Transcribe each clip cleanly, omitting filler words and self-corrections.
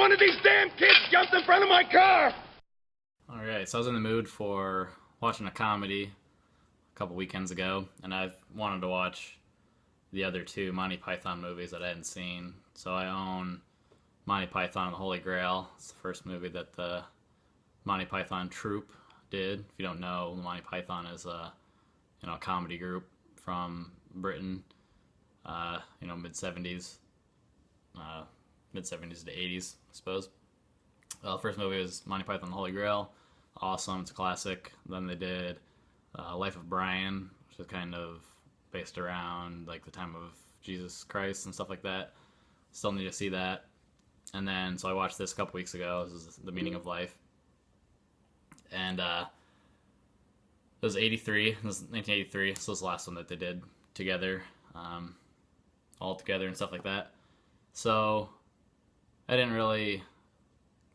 one of these damn kids jumped in front of my car! Alright, so I was in the mood for watching a comedy a couple weekends ago, and I wanted to watch the other two Monty Python movies that I hadn't seen. So I own Monty Python and the Holy Grail. It's the first movie that the Monty Python troupe did. If you don't know, Monty Python is a comedy group from Britain, mid-70s, mid-70s to 80s, I suppose. The first movie was Monty Python and the Holy Grail. Awesome, it's a classic. Then they did Life of Brian, which is kind of based around like the time of Jesus Christ and stuff like that. Still need to see that. And then, so I watched this a couple weeks ago. This is The Meaning of Life. And it was 83. This was 1983. So this was the last one that they did together, all together and stuff like that. So I didn't really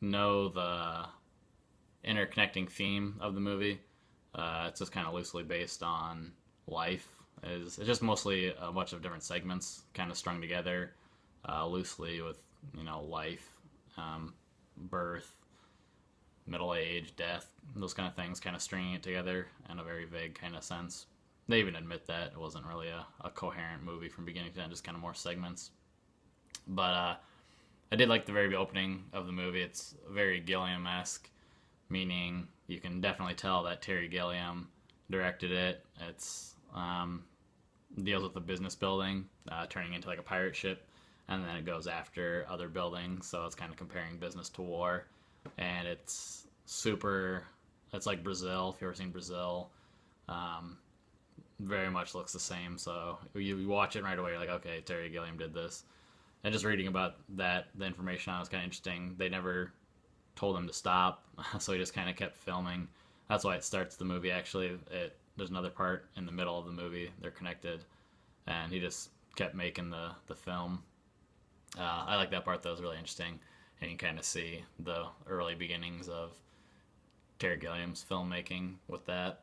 know the interconnecting theme of the movie. It's just kind of loosely based on life. It's just mostly a bunch of different segments kind of strung together loosely with, life, birth, middle age, death, those kind of things, kind of stringing it together in a very vague kind of sense. They even admit that it wasn't really a coherent movie from beginning to end, just kind of more segments. But I did like the very opening of the movie. It's very Gilliam-esque, meaning you can definitely tell that Terry Gilliam directed it. It's deals with the business building turning into like a pirate ship, and then it goes after other buildings, so it's kind of comparing business to war. And it's like Brazil, if you've ever seen Brazil. Very much looks the same, so you watch it right away, you're like, okay, Terry Gilliam did this. And just reading about that, the information on it was kind of interesting. They never told him to stop, so he just kind of kept filming. That's why it starts the movie, actually. There's another part in the middle of the movie, they're connected, and he just kept making the film. I like that part, that was really interesting, and you kind of see the early beginnings of Terry Gilliam's filmmaking with that.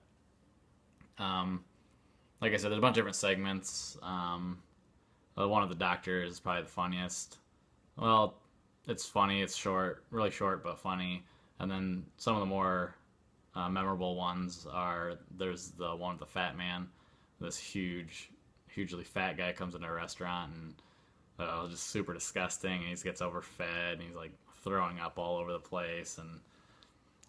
Like I said, there's a bunch of different segments. One of the doctors is probably the funniest. Well, it's funny, it's short, really short, but funny. And then some of the more memorable ones are, there's the one with the fat man. This hugely fat guy comes into a restaurant and just super disgusting, and he gets overfed, and he's like throwing up all over the place, and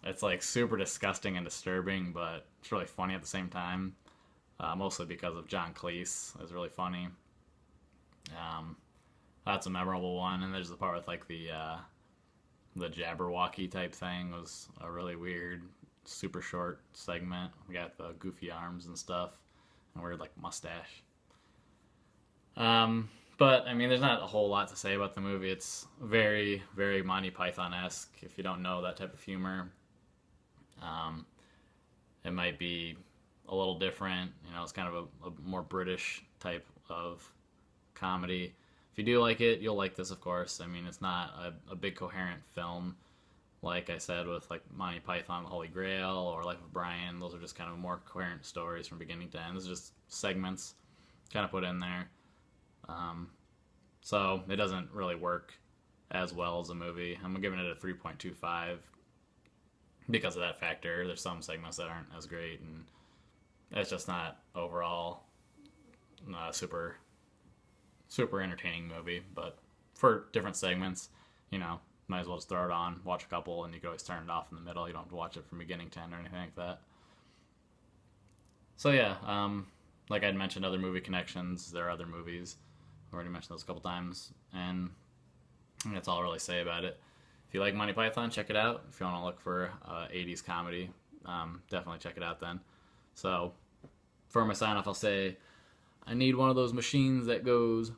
it's like super disgusting and disturbing, but it's really funny at the same time. Mostly because of John Cleese. It's really funny. That's a memorable one. And there's the part with like the Jabberwocky type thing was a really weird, super short segment. We got the goofy arms and stuff, and weird like mustache. But I mean, there's not a whole lot to say about the movie. It's very, very Monty Python-esque. If you don't know that type of humor, it might be a little different. It's kind of a more British type of comedy. If you do like it, you'll like this, of course. I mean, it's not a big coherent film, like I said, with like Monty Python, The Holy Grail, or Life of Brian. Those are just kind of more coherent stories from beginning to end. This is just segments kind of put in there. So it doesn't really work as well as a movie. I'm giving it a 3.25 because of that factor. There's some segments that aren't as great, and it's just not overall super entertaining movie. But for different segments, might as well just throw it on, watch a couple, and you can always turn it off in the middle. You don't have to watch it from beginning to end or anything like that. So yeah, like I'd mentioned, other movie connections. There are other movies. I've already mentioned those a couple times, and that's all I'll really say about it. If you like Monty Python, check it out. If you want to look for 80s comedy, definitely check it out then. So for my sign off, I'll say, I need one of those machines that goes